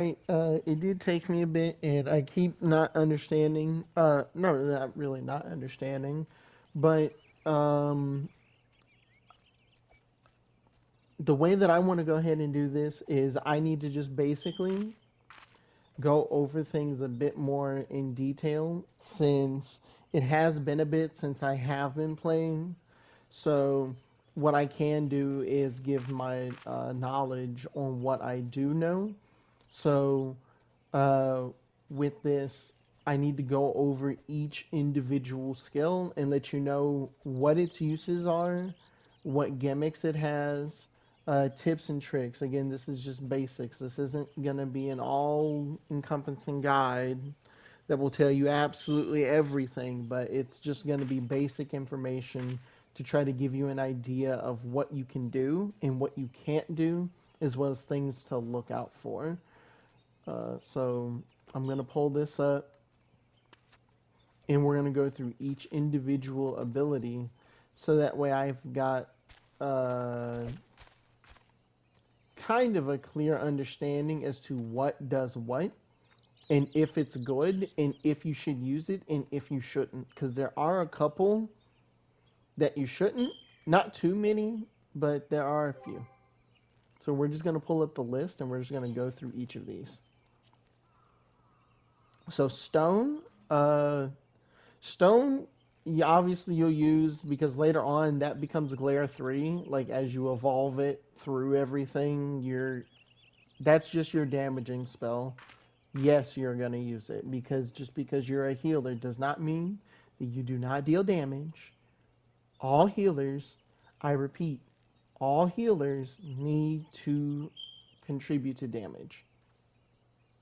It did take me a bit, and I keep not understanding. No, not really not understanding, but um, the way that I want to go ahead and do this is I need to just basically go over things a bit more in detail since it has been a bit since I have been playing. So, what I can do is give my knowledge on what I do know. So, uh, with this, I need to go over each individual skill and let you know what its uses are, what gimmicks it has, tips and tricks. Again, this is just basics. This isn't going to be an all encompassing guide that will tell you absolutely everything, but it's just going to be basic information to try to give you an idea of what you can do and what you can't do, as well as things to look out for. So I'm going to pull this up and we're going to go through each individual ability so that way I've got uh, kind of a clear understanding as to what does what and if it's good and if you should use it and if you shouldn't. Because there are a couple that you shouldn't, not too many, but there are a few. So we're just going to pull up the list and we're just going to go through each of these. So uh, Stone, yeah, obviously you'll use because later on that becomes Glare 3. Like as you evolve it through everything, that's just your damaging spell. Yes, you're gonna use it because just because you're a healer does not mean that you do not deal damage. All healers, I repeat, all healers need to contribute to damage.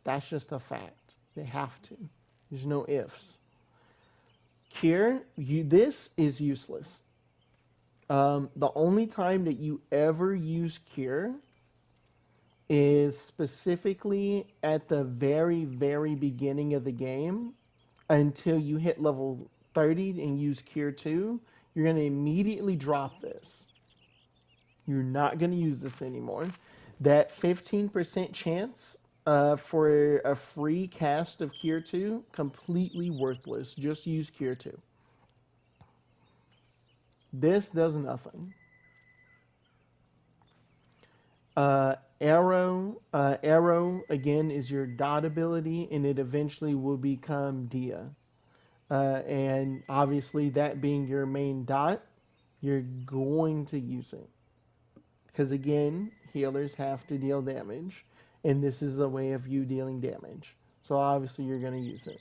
That's just a fact. They have to. There's no ifs. Cure, this is useless. The only time that you ever use Cure is specifically at the very, very beginning of the game until you hit level 30 and use Cure 2. You're going to immediately drop this. You're not going to use this anymore. That 15% chance for a free cast of Cure 2, completely worthless. Just use Cure 2. This does nothing. Arrow again is your dot ability, and it eventually will become Dia. And obviously, that being your main dot, you're going to use it because again, healers have to deal damage, and this is a way of you dealing damage. So obviously, you're going to use it.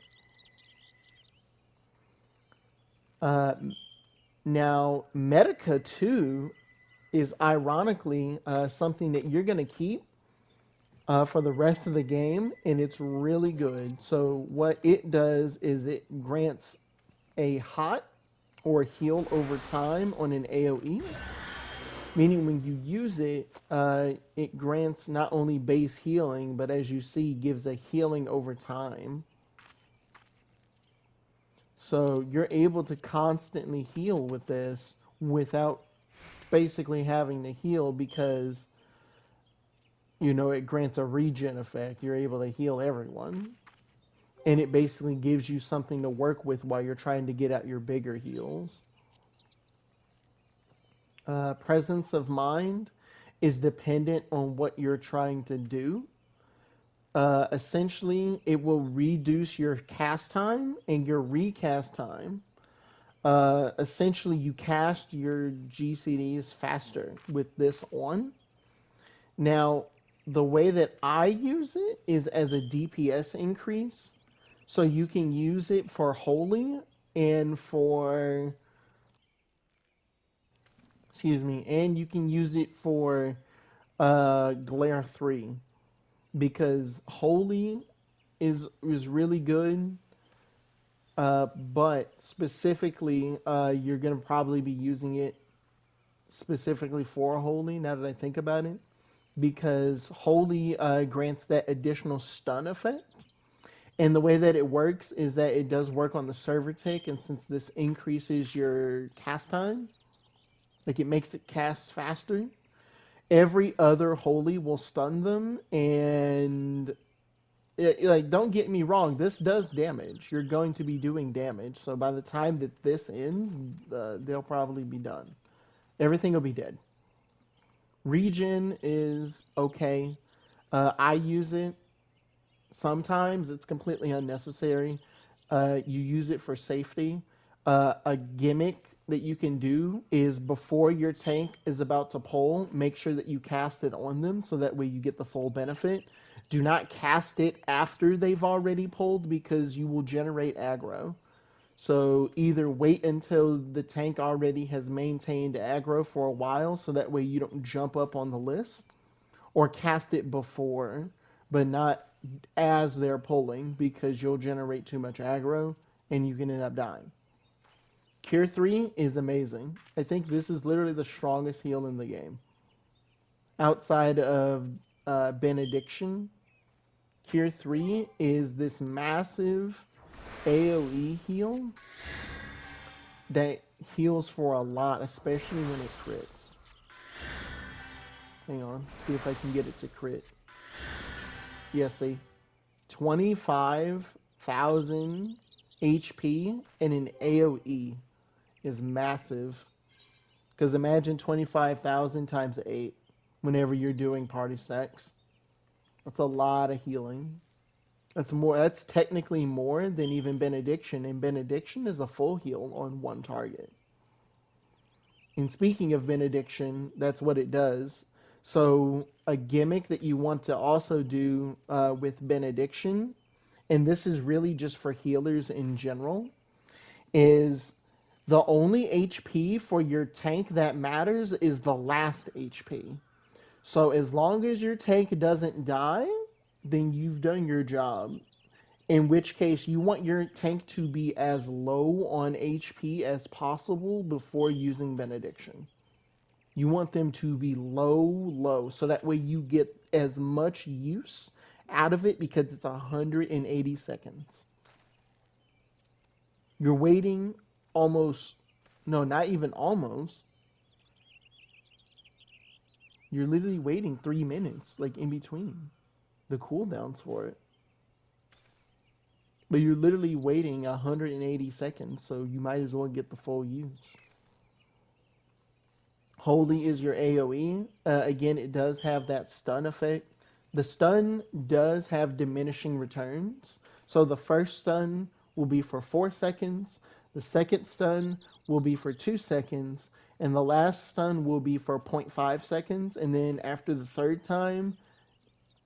Uh, Now, Medica 2 is ironically something that you're going to keep for the rest of the game, and it's really good. So, what it does is it grants a hot or heal over time on an AoE, meaning when you use it, it grants not only base healing, but as you see, gives a healing over time. So, you're able to constantly heal with this without basically having to heal because it grants a regen effect. You're able to heal everyone. And it basically gives you something to work with while you're trying to get out your bigger heals. Presence of mind is dependent on what you're trying to do. Essentially, it will reduce your cast time and your recast time. Essentially, you cast your GCDs faster with this on. Now, the way that I use it is as a DPS increase. So you can use it for holy and for, excuse me, and you can use it for Glare 3 because holy is really good. But specifically, you're gonna probably be using it specifically for holy. Now that I think about it, because holy grants that additional stun effect. And the way that it works is that it does work on the server tick, and since this increases your cast time, like it makes it cast faster, every other holy will stun them, and like, don't get me wrong, this does damage. You're going to be doing damage. So by the time that this ends, they'll probably be done. Everything will be dead. Regen is okay. I use it sometimes. It's completely unnecessary. You use it for safety. A gimmick that you can do is before your tank is about to pull, make sure that you cast it on them so that way you get the full benefit. Do not cast it after they've already pulled because you will generate aggro. So either wait until the tank already has maintained aggro for a while so that way you don't jump up on the list, or cast it before, but not as they're pulling because you'll generate too much aggro and you can end up dying. Cure 3 is amazing. I think this is literally the strongest heal in the game. Outside of Benediction, Cure 3 is this massive AoE heal that heals for a lot, especially when it crits. Hang on, see if I can get it to crit. Yeah, see? 25,000 HP and an AoE is massive. Because imagine 25,000 times 8 whenever you're doing party stacks. That's a lot of healing. That's technically more than even Benediction, and Benediction is a full heal on one target. And speaking of Benediction, that's what it does. So a gimmick that you want to also do with Benediction, and this is really just for healers in general, is the only HP for your tank that matters is the last HP. So as long as your tank doesn't die, then you've done your job. In which case, you want your tank to be as low on HP as possible before using Benediction. You want them to be low, so that way you get as much use out of it because it's 180 seconds. You're waiting almost, no, not even almost. You're literally waiting 3 minutes, like in between the cooldowns for it. But you're literally waiting 180 seconds, so you might as well get the full use. Holy is your AoE. Again, it does have that stun effect. The stun does have diminishing returns. So the first stun will be for 4 seconds, the second stun will be for 2 seconds, and the last stun will be for 0.5 seconds. And then after the third time,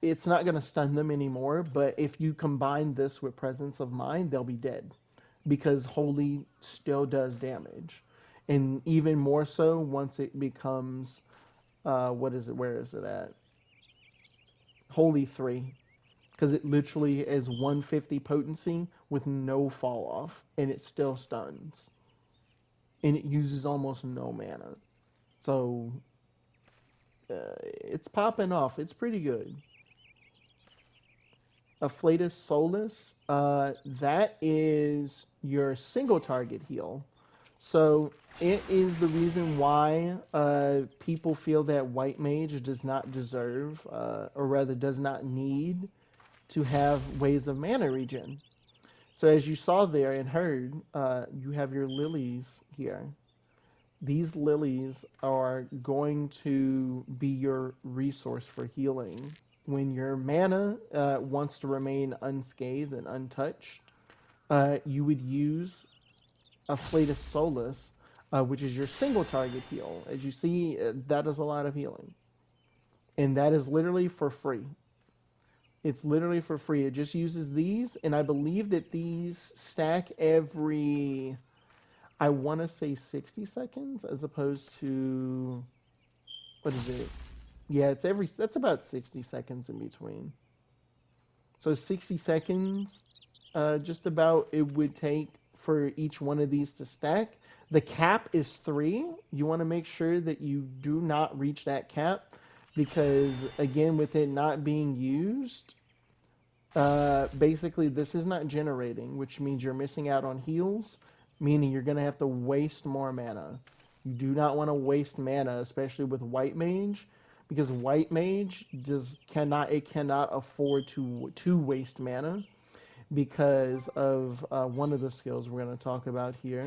it's not going to stun them anymore. But if you combine this with Presence of Mind, they'll be dead because Holy still does damage. And even more so once it becomes, what is it? Where is it at? Holy 3. Because it literally is 150 potency with no fall off. And it still stuns. And it uses almost no mana. So, it's popping off. It's pretty good. Afflatus Solus, that is your single target heal. So it is the reason why people feel that White Mage does not deserve, or rather does not need, to have ways of mana regen. So as you saw there and heard, you have your lilies here. These lilies are going to be your resource for healing. When your mana wants to remain unscathed and untouched, you would use Afflatus Solus, which is your single target heal. As you see, that is a lot of healing. And that is literally for free. It's literally for free. It just uses these, and I believe that these stack every, I want to say 60 seconds, as opposed to, what is it? Yeah, that's about 60 seconds in between. So 60 seconds, just about it would take for each one of these to stack. The cap is 3. You want to make sure that you do not reach that cap, because again, with it not being used, basically this is not generating, which means you're missing out on heals, meaning you're going to have to waste more mana. You do not want to waste mana, especially with White Mage, because white mage just cannot afford to waste mana because of one of the skills we're going to talk about here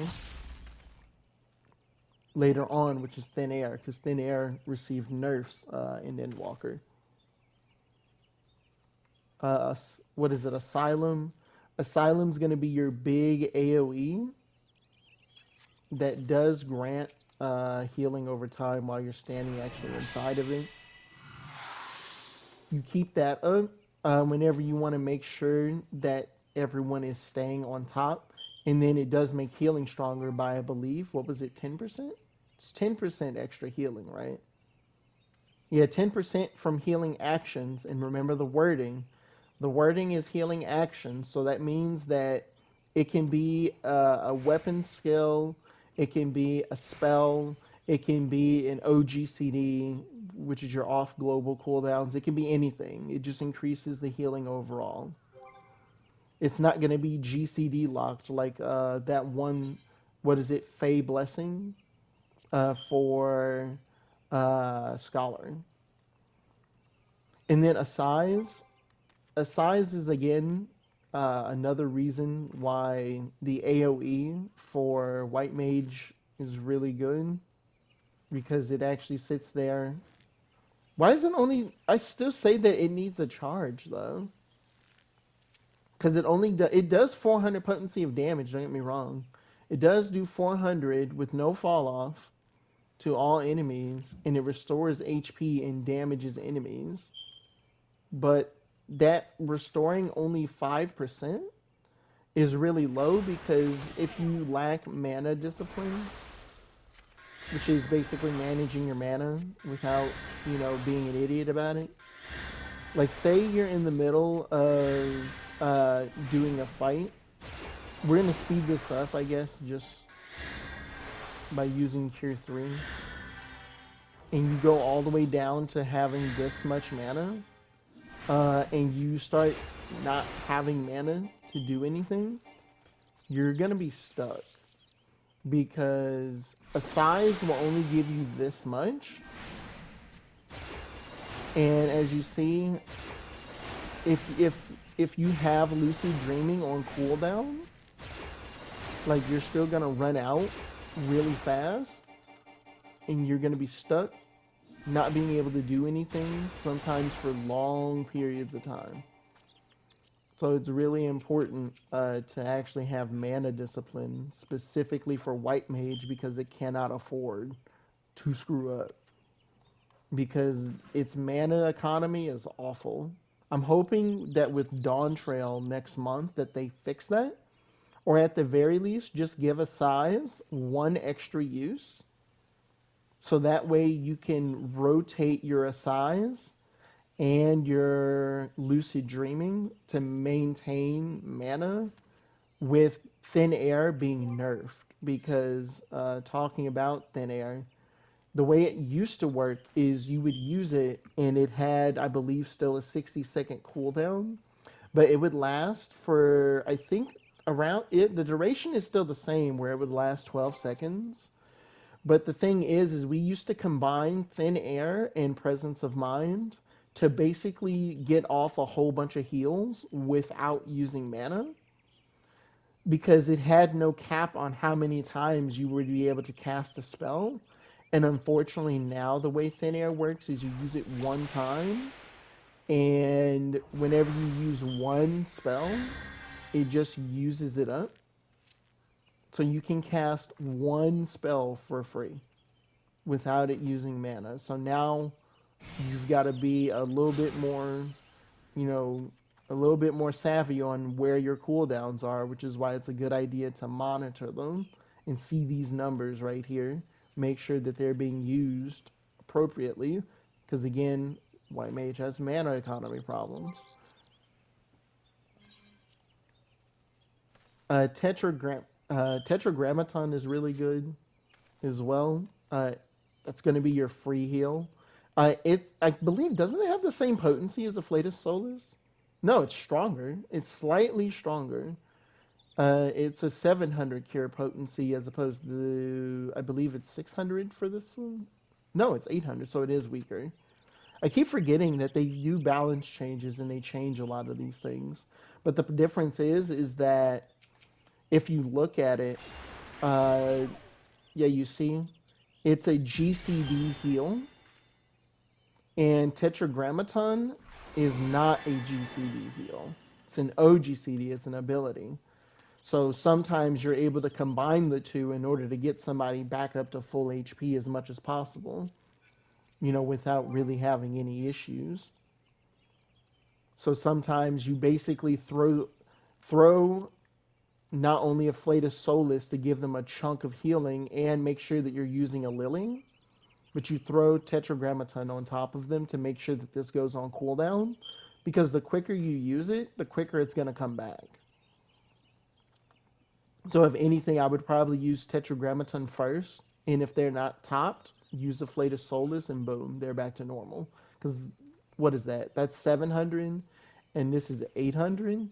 later on, which is Thin Air, because Thin Air received nerfs in Endwalker. What is it? Asylum. Asylum's going to be your big AoE that does grant healing over time while you're standing actually inside of it. You keep that up whenever you want to make sure that everyone is staying on top. And then it does make healing stronger by, I believe, what was it, 10%? It's 10% extra healing, right? Yeah, 10% from healing actions. And remember the wording. The wording is healing actions, so that means that it can be a weapon skill, it can be a spell, it can be an OGCD, which is your off global cooldowns. It can be anything. It just increases the healing overall. It's not going to be GCD locked like that one, what is it, Fey Blessing for Scholar. And then a size is again another reason why the AoE for White Mage is really good because it actually sits there. Why isn't only? I still say that it needs a charge though, because it does 400 potency of damage. Don't get me wrong, it does do 400 with no fall off to all enemies, and it restores HP and damages enemies. But that restoring only 5% is really low because if you lack mana discipline, which is basically managing your mana without, being an idiot about it. Like, say you're in the middle of doing a fight. We're going to speed this up, I guess, just by using Cure 3. And you go all the way down to having this much mana. And you start not having mana to do anything, you're going to be stuck. Because a size will only give you this much. And as you see, if you have lucid dreaming on cooldown, like you're still going to run out really fast. And you're going to be stuck not being able to do anything, sometimes for long periods of time. So it's really important to actually have mana discipline, specifically for White Mage, because it cannot afford to screw up. Because its mana economy is awful. I'm hoping that with Dawntrail next month that they fix that, or at the very least just give a size one extra use. So that way you can rotate your Assize and your Lucid Dreaming to maintain mana with Thin Air being nerfed. Because talking about Thin Air, the way it used to work is you would use it and it had, I believe, still a 60-second cooldown. But it would last for, I think, around it. The duration is still the same, where it would last 12 seconds. But the thing is we used to combine Thin Air and Presence of Mind to basically get off a whole bunch of heals without using mana. Because it had no cap on how many times you would be able to cast a spell. And unfortunately now the way Thin Air works is you use it one time. And whenever you use one spell, it just uses it up. So you can cast one spell for free without it using mana. So now you've got to be a little bit more, a little bit more savvy on where your cooldowns are, which is why it's a good idea to monitor them and see these numbers right here. Make sure that they're being used appropriately, because again, White Mage has mana economy problems. Tetragrammaton is really good as well. That's going to be your free heal. I believe, doesn't it have the same potency as Afflatus Solus? No, it's stronger. It's slightly stronger. It's a 700 cure potency as opposed to, I believe it's 600 for this one. No, it's 800, so it is weaker. I keep forgetting that they do balance changes and they change a lot of these things. But the difference is that if you look at it, uh, yeah, you see, it's a GCD heal, and Tetragrammaton is not a GCD heal. It's an OGCD, it's an ability. So sometimes you're able to combine the two in order to get somebody back up to full HP as much as possible, without really having any issues. So sometimes you basically throw not only a Flatus Solus to give them a chunk of healing and make sure that you're using a Lily, but you throw Tetragrammaton on top of them to make sure that this goes on cooldown, because the quicker you use it, the quicker it's going to come back. So if anything, I would probably use Tetragrammaton first, and if they're not topped, use the Flatus Solus, and boom, they're back to normal. Because what is that? That's 700, and this is 800.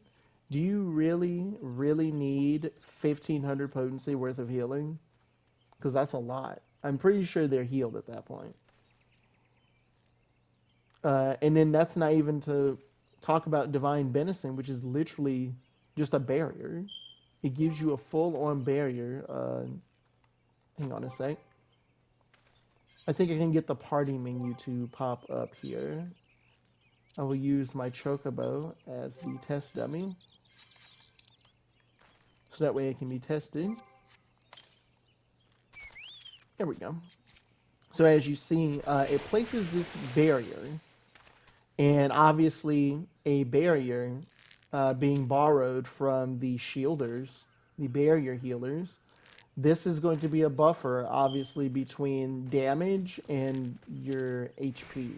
Do you really, really need 1500 potency worth of healing? Because that's a lot. I'm pretty sure they're healed at that point. And then that's not even to talk about Divine Benison, which is literally just a barrier. It gives you a full-on barrier. Hang on a sec. I think I can get the party menu to pop up here. I will use my Chocobo as the test dummy, so that way it can be tested. There we go. So as you see, it places this barrier, and obviously a barrier being borrowed from the shielders, the barrier healers. This is going to be a buffer, obviously, between damage and your HP,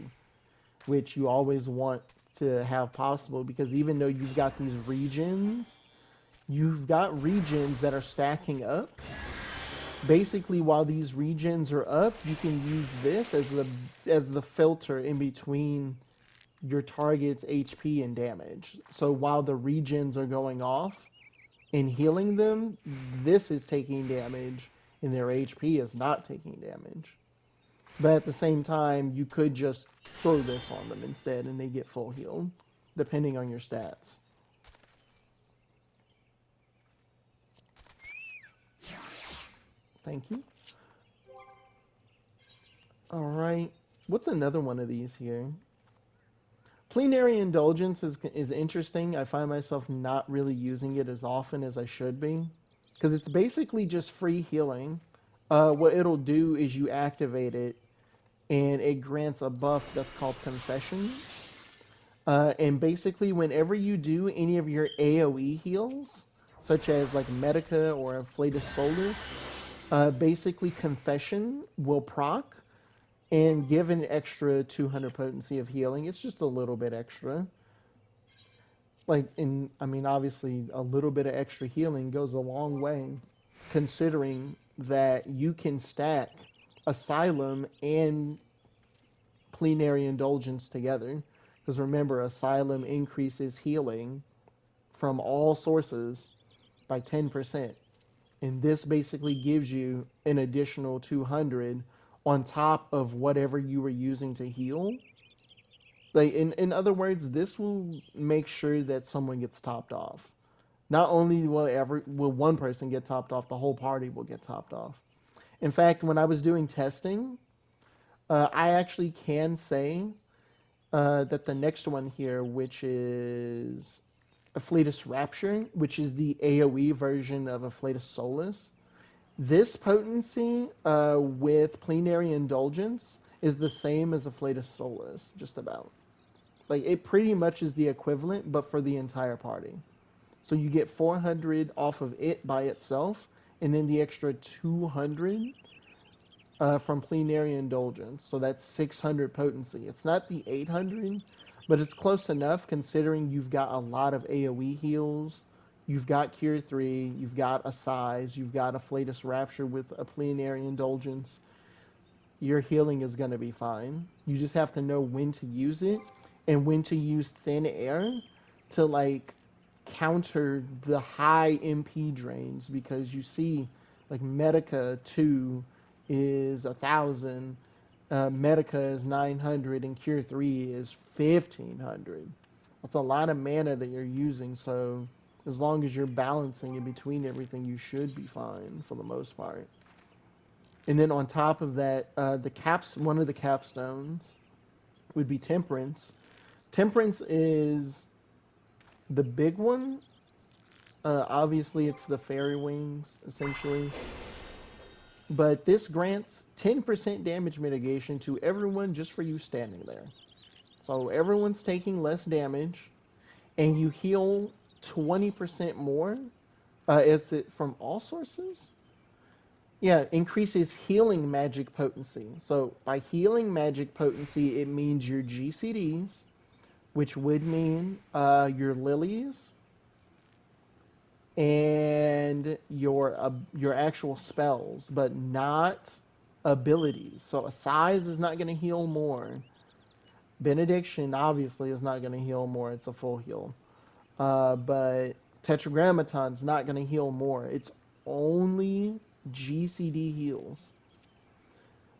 which you always want to have possible, because even though you've got these regions, you've got regions that are stacking up. Basically, while these regions are up, you can use this as the filter in between your target's HP and damage. So while the regions are going off and healing them, this is taking damage and their HP is not taking damage. But at the same time, you could just throw this on them instead and they get full heal, depending on your stats. Thank you. Alright, what's another one of these here? Plenary Indulgence is interesting. I find myself not really using it as often as I should be, because it's basically just free healing. What it'll do is you activate it, and it grants a buff that's called Confession. And basically, whenever you do any of your AoE heals, such as like Medica or Flatus Solus, basically Confession will proc and give an extra 200 potency of healing. It's just a little bit extra. I mean, obviously, a little bit of extra healing goes a long way, considering that you can stack Asylum and Plenary Indulgence together. Because remember, Asylum increases healing from all sources by 10%. And this basically gives you an additional 200 on top of whatever you were using to heal. Like in other words, this will make sure that someone gets topped off. Not only will one person get topped off, the whole party will get topped off. In fact, when I was doing testing, I actually can say that the next one here, which is Afflatus Rapture, which is the AoE version of Afflatus Solus, this potency with Plenary Indulgence is the same as Afflatus Solus, just about. Like, it pretty much is the equivalent, but for the entire party. So you get 400 off of it by itself, and then the extra 200 from Plenary Indulgence. So that's 600 potency. It's not the 800, but it's close enough considering you've got a lot of AoE heals. You've got Cure 3, you've got a Size, you've got Afflatus Rapture with a Plenary Indulgence. Your healing is going to be fine. You just have to know when to use it and when to use Thin Air to, like, counter the high MP drains, because you see, like, Medica 2 is 1,000, Medica is 900 and Cure 3 is 1500. That's a lot of mana that you're using, so as long as you're balancing in between everything, you should be fine for the most part. And then on top of that, one of the capstones would be Temperance. Temperance is the big one. Obviously, it's the fairy wings, essentially. But this grants 10% damage mitigation to everyone just for you standing there. So everyone's taking less damage, and you heal 20% more. Is it from all sources? Yeah, increases healing magic potency. So by healing magic potency, it means your GCDs, which would mean your lilies and your actual spells, but not abilities. So a size is not going to heal more. Benediction obviously is not going to heal more. It's a full heal. But Tetragrammaton's not going to heal more. It's only GCD heals.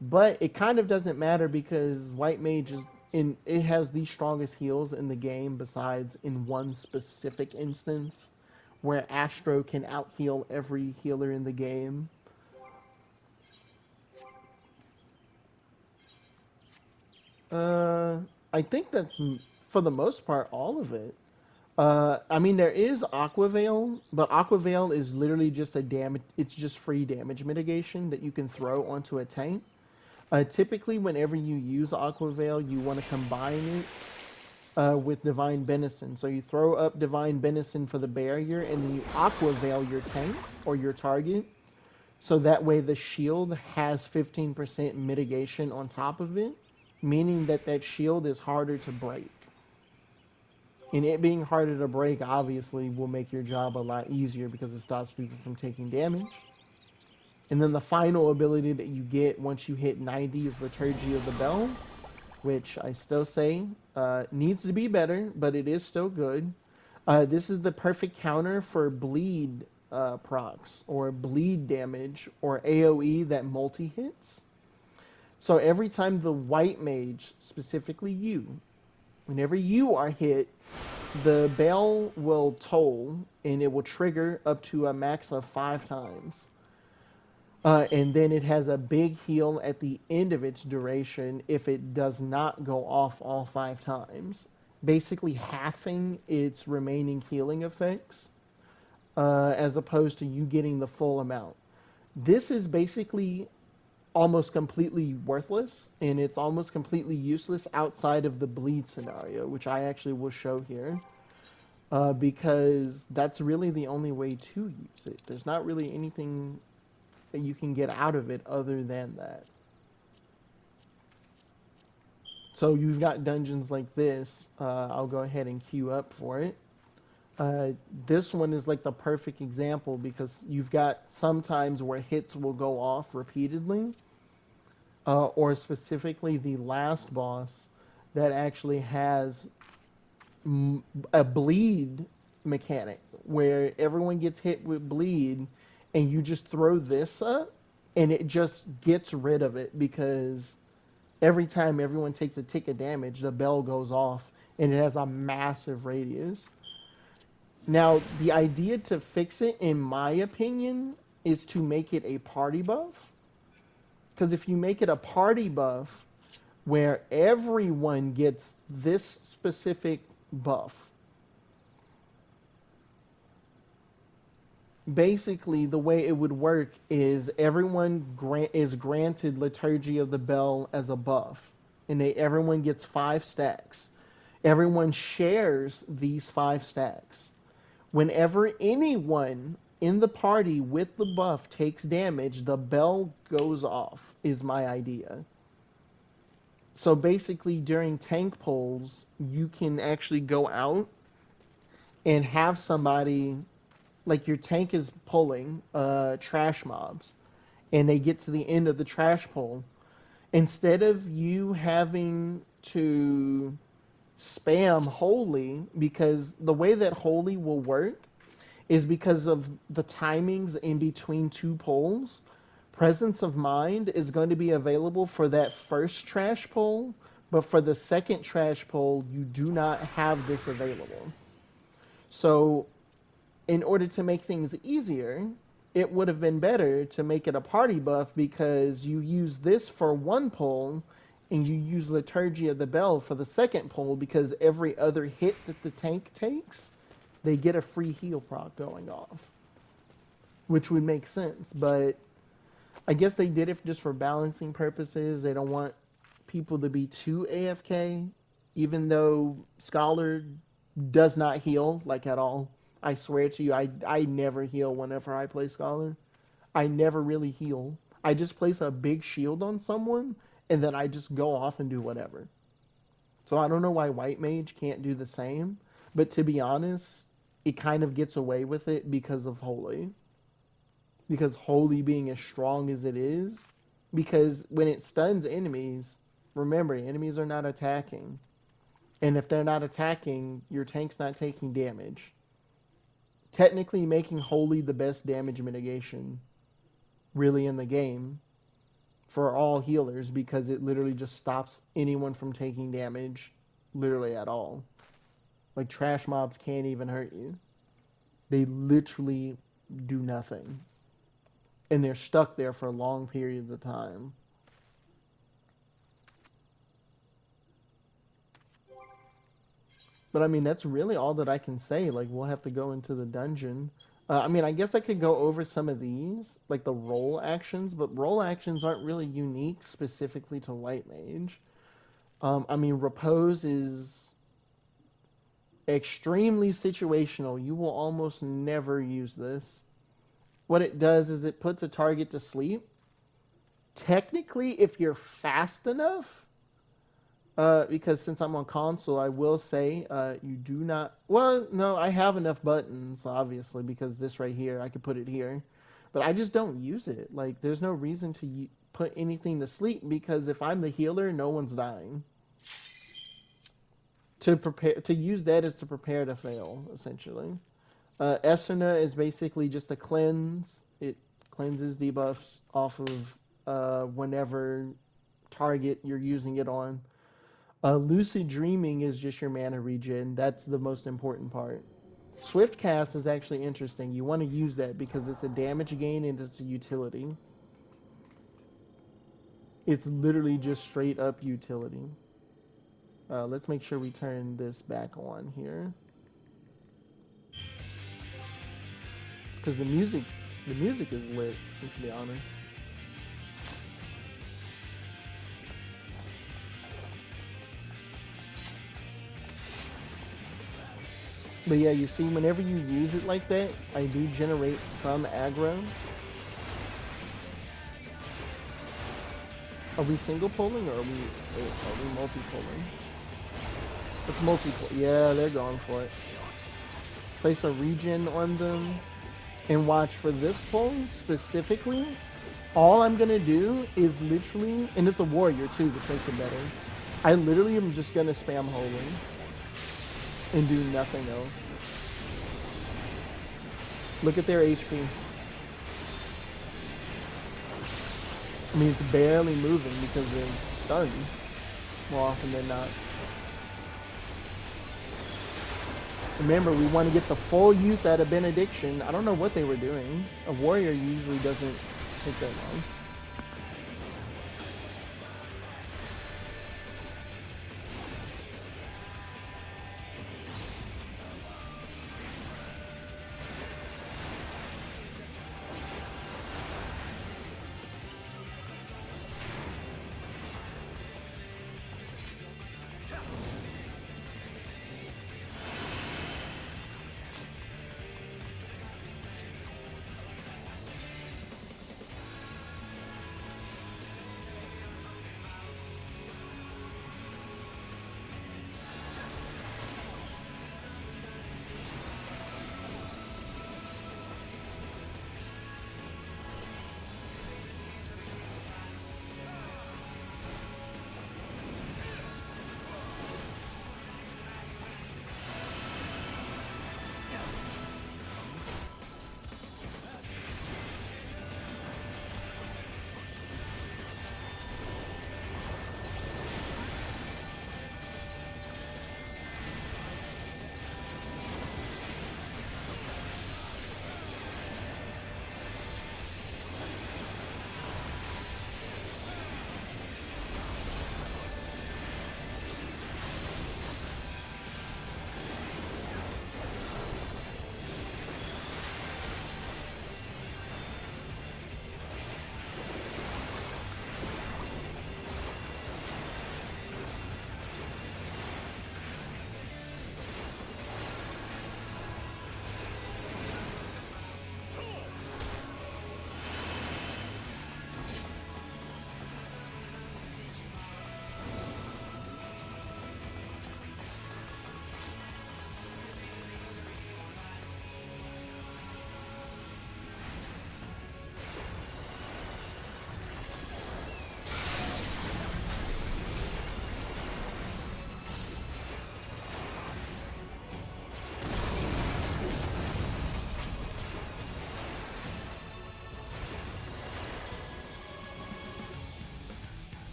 But it kind of doesn't matter because White Mage it has the strongest heals in the game besides in one specific instance where Astro can out-heal every healer in the game. I think that's, for the most part, all of it. I mean, there is Aqua Veil, but Aqua Veil is literally just it's just free damage mitigation that you can throw onto a tank. Typically, whenever you use Aqua Veil, you want to combine it with Divine Benison. So you throw up Divine Benison for the barrier, and then you Aqua Veil your tank or your target. So that way the shield has 15% mitigation on top of it, meaning that shield is harder to break. And it being harder to break obviously will make your job a lot easier because it stops people from taking damage. And then the final ability that you get once you hit 90 is Liturgy of the Bell, which I still say needs to be better, but it is still good. This is the perfect counter for bleed procs, or bleed damage, or AoE that multi-hits. So every time the White Mage, specifically you, whenever you are hit, the bell will toll, and it will trigger up to a max of 5 times. And then it has a big heal at the end of its duration if it does not go off all 5 times, basically halving its remaining healing effects, as opposed to you getting the full amount. This is basically almost completely worthless, and it's almost completely useless outside of the bleed scenario, which I actually will show here, because that's really the only way to use it. There's not really anything that you can get out of it other than that. So you've got dungeons like this. I'll go ahead and queue up for it. This one is like the perfect example because you've got sometimes where hits will go off repeatedly, or specifically the last boss that actually has a bleed mechanic where everyone gets hit with bleed and you just throw this up and it just gets rid of it because every time everyone takes a tick of damage, the bell goes off and it has a massive radius. Now, the idea to fix it, in my opinion, is to make it a party buff. Because if you make it a party buff where everyone gets this specific buff, basically the way it would work is everyone is granted Liturgy of the Bell as a buff. And everyone gets 5 stacks. Everyone shares these 5 stacks. Whenever anyone in the party with the buff takes damage, the bell goes off, is my idea. So basically, during tank pulls, you can actually go out and have somebody, like your tank is pulling trash mobs, and they get to the end of the trash pull. Instead of you having to spam Holy, because the way that Holy will work is because of the timings in between 2 pulls. Presence of Mind is going to be available for that first trash pull, but for the second trash pull, you do not have this available. So, in order to make things easier, it would have been better to make it a party buff because you use this for one pull and you use Liturgy of the Bell for the second pull because every other hit that the tank takes, they get a free heal proc going off, which would make sense, but I guess they did it just for balancing purposes. They don't want people to be too AFK, even though Scholar does not heal, like, at all. I swear to you, I never heal whenever I play Scholar. I never really heal. I just place a big shield on someone, and then I just go off and do whatever. So I don't know why White Mage can't do the same, but to be honest, it kind of gets away with it because of Holy. Because Holy being as strong as it is, because when it stuns enemies, remember, enemies are not attacking. And if they're not attacking, your tank's not taking damage. Technically making Holy the best damage mitigation really in the game for all healers because it literally just stops anyone from taking damage literally at all. Like, trash mobs can't even hurt you. They literally do nothing. And they're stuck there for long periods of time. But I mean, that's really all that I can say. Like, we'll have to go into the dungeon. I mean, I guess I could go over some of these, like the roll actions, but roll actions aren't really unique specifically to White Mage. I mean, Repose is extremely situational. You will almost never use this. What it does is it puts a target to sleep. Technically, if you're fast enough, because since I'm on console, I will say you do not... Well, no, I have enough buttons, obviously, because this right here, I could put it here. But I just don't use it. Like, there's no reason to put anything to sleep, because if I'm the healer, no one's dying. To use that is to prepare to fail, essentially. Esuna is basically just a cleanse. It cleanses debuffs off of whenever target you're using it on. Lucid Dreaming is just your mana regen. That's the most important part. Swift Cast is actually interesting. You want to use that because it's a damage gain and it's a utility. It's literally just straight up utility. Let's make sure we turn this back on here. Because the music is lit, let's be honest. But yeah, you see, whenever you use it like that, I do generate some aggro. Are we single pulling or are we multi-pulling? It's multi-pull. Yeah, they're going for it. Place a regen on them. And watch, for this pull specifically, all I'm gonna do is literally, and it's a warrior too, which makes it better. I literally am just gonna spam Holy and do nothing else. Look at their HP. I mean, it's barely moving because they're stunned more often than not. Remember, we want to get the full use out of Benediction. I don't know what they were doing. A warrior usually doesn't take that long.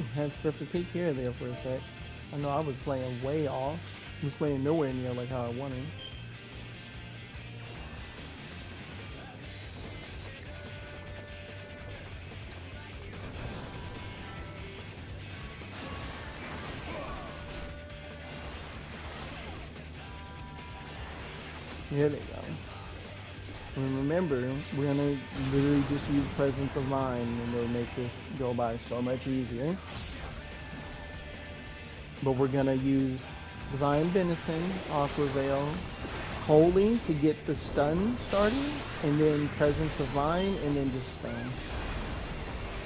Whew, had stuff to take care of there for a sec. I know I was playing way off. I was playing nowhere near like how I wanted. Here they go. And remember, we're gonna literally just use Presence of Mind and it'll make this go by so much easier. But we're gonna use Divine Benison, Aqua Veil, Holy to get the stun started, and then Presence of Mind, and then just stun.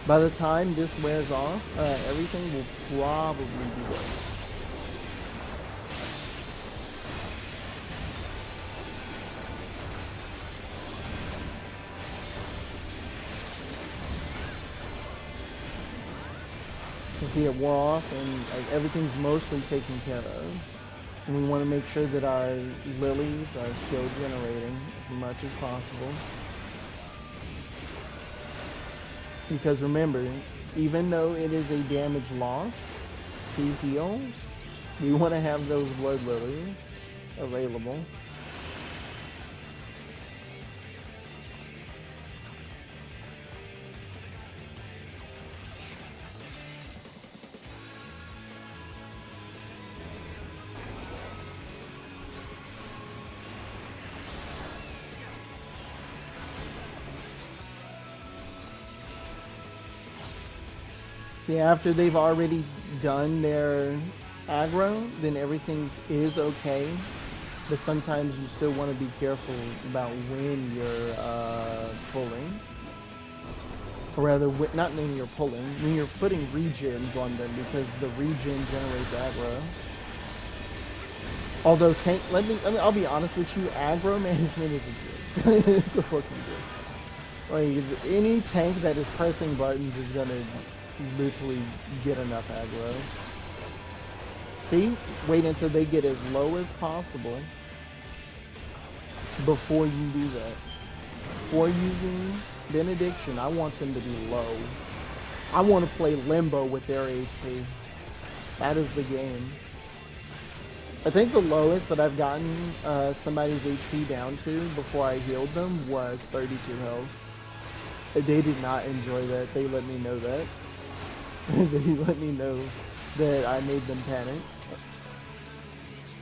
By the time this wears off, everything will probably be good. See, it wore off and like everything's mostly taken care of. And we want to make sure that our lilies are still generating as much as possible. Because remember, even though it is a damage loss to heal, we want to have those blood lilies available. See, after they've already done their aggro, then everything is okay. But sometimes you still want to be careful about when you're pulling. Or rather, not when you're pulling, when you're putting regens on them, because the regen generates aggro. Although tank, I'll be honest with you, aggro management is good. It's a fucking good. Like, any tank that is pressing buttons is gonna literally get enough aggro. See? Wait until they get as low as possible before you do that. Before using Benediction, I want them to be low. I want to play Limbo with their HP. That is the game. I think the lowest that I've gotten somebody's HP down to before I healed them was 32 health. They did not enjoy that. They let me know that. They let me know that I made them panic.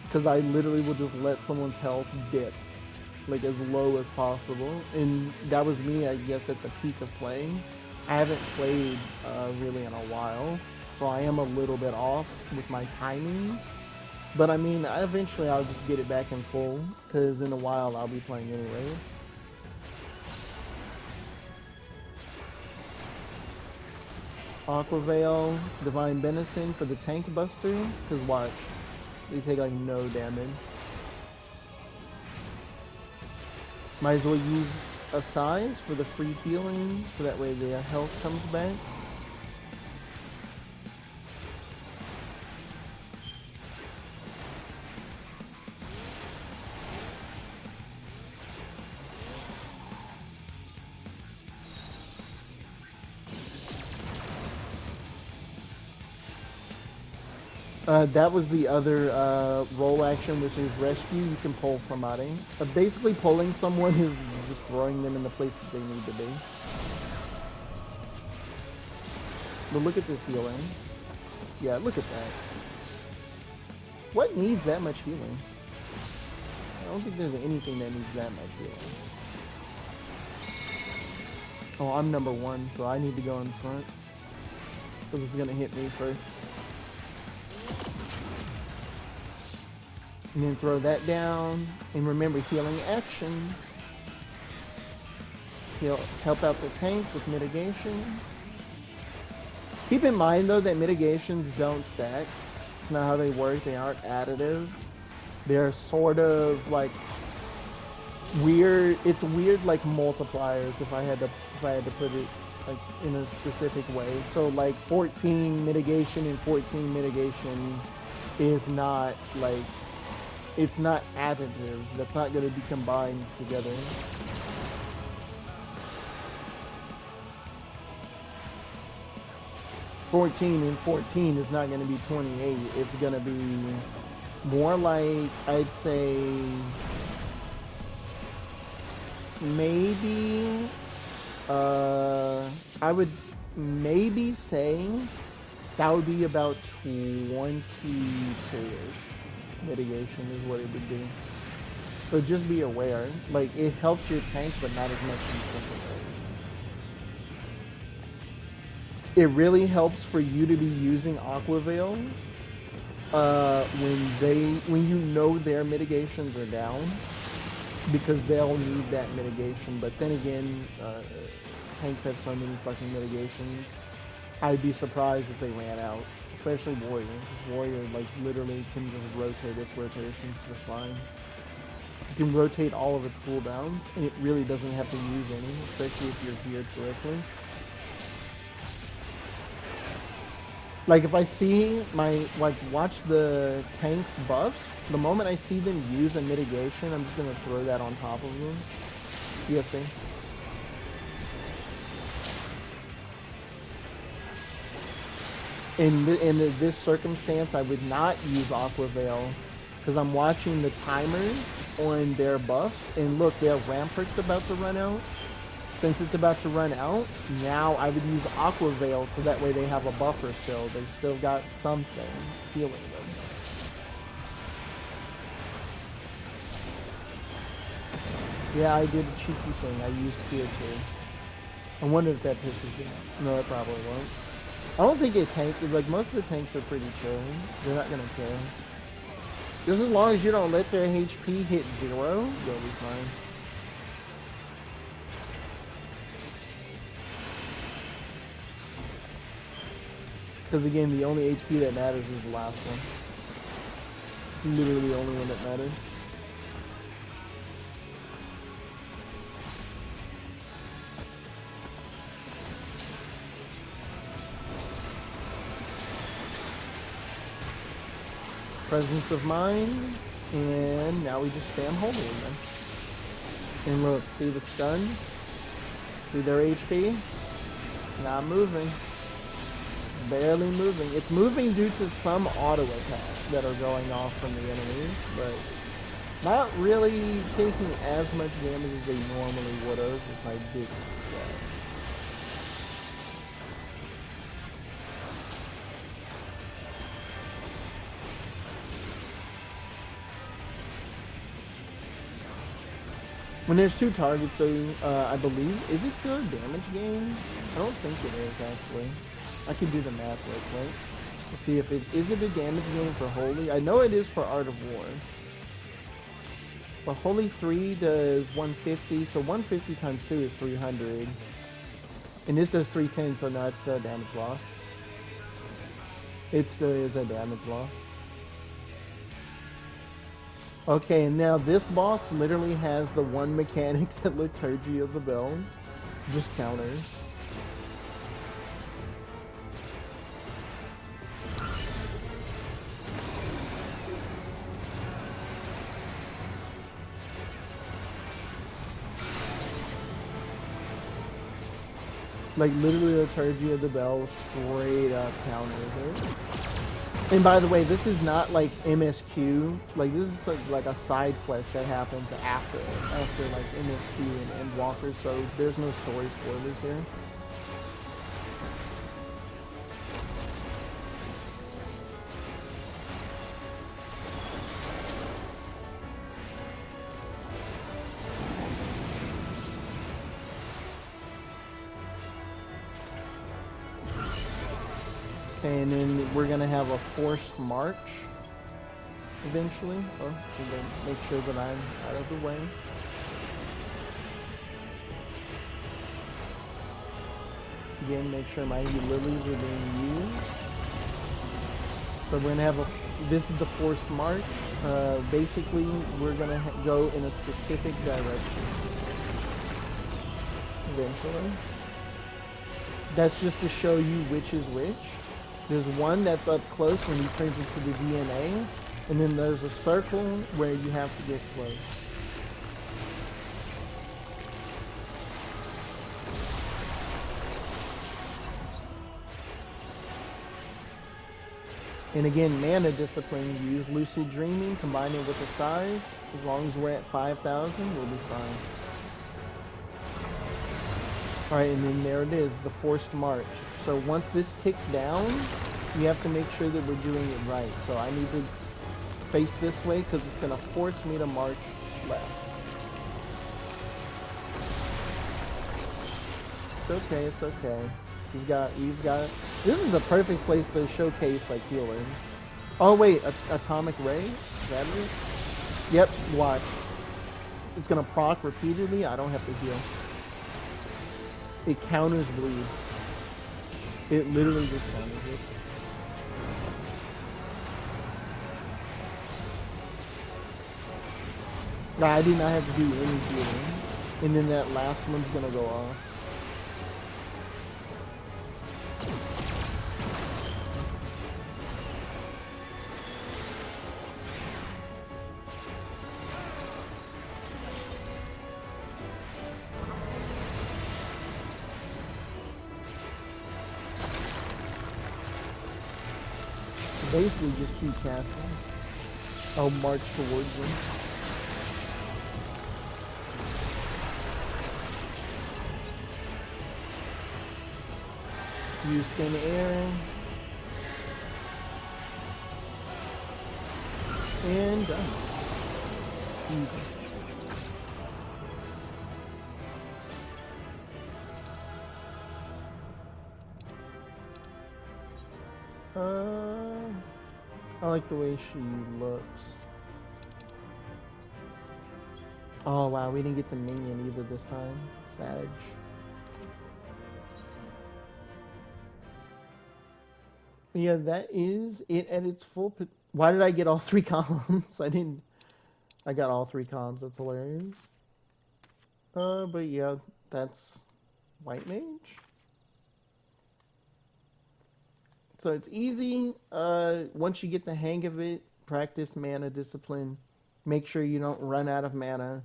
Because I literally will just let someone's health dip, like as low as possible. And that was me, I guess, at the peak of playing. I haven't played really in a while, so I am a little bit off with my timing. But I mean, eventually I'll just get it back in full, because in a while I'll be playing anyway. Aqua Veil, Divine Benison for the tank buster, because watch, they take like no damage. Might as well use a size for the free healing, so that way their health comes back. That was the other roll action, which is rescue. You can pull somebody. Basically, pulling someone is just throwing them in the place that they need to be. But look at this healing. Yeah, look at that. What needs that much healing? I don't think there's anything that needs that much healing. Oh, I'm number one, so I need to go in front. Because it's going to hit me first. And then throw that down. And remember, healing actions. Help out the tank with mitigation. Keep in mind, though, that mitigations don't stack. It's not how they work. They aren't additive. They're sort of like weird. It's weird like multipliers, if I had to put it like in a specific way. So like 14 mitigation and 14 mitigation is not like, it's not additive. That's not going to be combined together. 14 and 14 is not going to be 28. It's going to be more like, I'd say, maybe, I would maybe say that would be about 22-ish. Mitigation is what it would be. So just be aware. Like, it helps your tank, but not as much as you think it does. It really helps for you to be using Aqua Veil when you know their mitigations are down, because they'll need that mitigation. But then again, tanks have so many fucking mitigations. I'd be surprised if they ran out, especially Warrior. Warrior, like, literally can just rotate its rotations just fine. You can rotate all of its cooldowns, and it really doesn't have to use any, especially if you're geared correctly. Like, if I see watch the tank's buffs, the moment I see them use a mitigation, I'm just gonna throw that on top of them. You see? In this circumstance, I would not use Aqua Veil, because I'm watching the timers on their buffs, and look, their Rampart's about to run out. Since it's about to run out, now I would use Aqua Veil so that way they have a buffer still. They've still got something healing them. Yeah, I did a cheeky thing. I used Fear 2. I wonder if that pisses you off. No, it probably won't. I don't think it tanks. Like, most of the tanks are pretty chill. They're not gonna kill. Just as long as you don't let their HP hit 0, they'll be fine. Because again, the only HP that matters is the last one. Literally the only one that matters. Presence of Mind, and now we just spam Holy again. And look, see the stun? See their HP? Not moving. Barely moving. It's moving due to some auto attacks that are going off from the enemies, but not really taking as much damage as they normally would have if I didn't. When there's two targets, so I believe, is it still a damage game? I don't think it is, actually. I can do the math real quick. Let's see if is it a damage game for Holy? I know it is for Art of War. But Holy 3 does 150, so 150 times 2 is 300. And this does 310, so now it's a damage loss. It still is a damage loss. Okay, and now this boss literally has the one mechanic that Liturgy of the Bell just counters. Like, literally Liturgy of the Bell straight up counters it. And by the way, this is not like MSQ. Like, this is like a side quest that happens after like MSQ and Endwalker, so there's no story spoilers here. And then we're gonna have a forced march eventually. So we're gonna make sure that I'm out of the way. Again, make sure my lilies are being used. So we're gonna have this is the forced march. Basically, we're gonna go in a specific direction. Eventually. That's just to show you which is which. There's one that's up close when he turns into the DNA, and then there's a circle where you have to get close. And again, mana discipline, use lucid dreaming, combine it with the size. As long as we're at 5,000, we'll be fine. Alright, and then there it is, the forced march. So once this ticks down, you have to make sure that we're doing it right. So I need to face this way because it's going to force me to march left. It's okay, it's okay. He's got this is the perfect place to showcase like healing. Oh wait, atomic ray? Is that it? Yep, watch. It's gonna proc repeatedly, I don't have to heal. It counters bleed. It literally just counters it. Nah, I did not have to do any healing. And then that last one's gonna go off. Basically just keep casting. I'll march towards them. Use thin air. And done. Easy. I like the way she looks. Oh wow, we didn't get the minion either this time. Sag. Yeah, that is it at its full. Why did I get all 3 columns? I didn't. I got all 3 columns. That's hilarious. But yeah, that's White Mage. So it's easy. Once you get the hang of it, practice mana discipline. Make sure you don't run out of mana.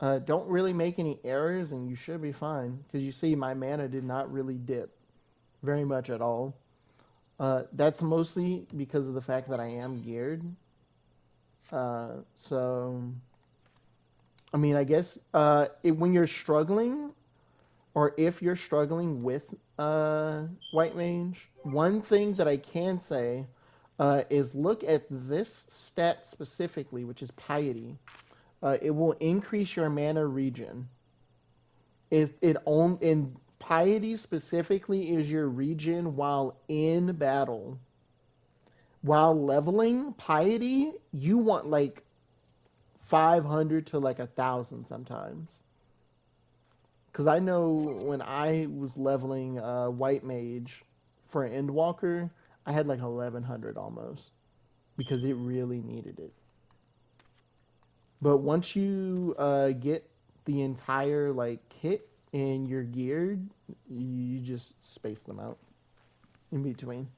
Don't really make any errors, and you should be fine. Because you see, my mana did not really dip very much at all. That's mostly because of the fact that I am geared. So, I mean, I guess when you're struggling, or if you're struggling with White Mage, one thing that I can say is look at this stat specifically, which is Piety. It will increase your mana regen. In Piety specifically is your regen while in battle. While leveling Piety, you want like 500 to like 1,000 sometimes. Because I know when I was leveling White Mage for Endwalker, I had like 1,100 almost. Because it really needed it. But once you get the entire like kit and you're geared, you just space them out in between.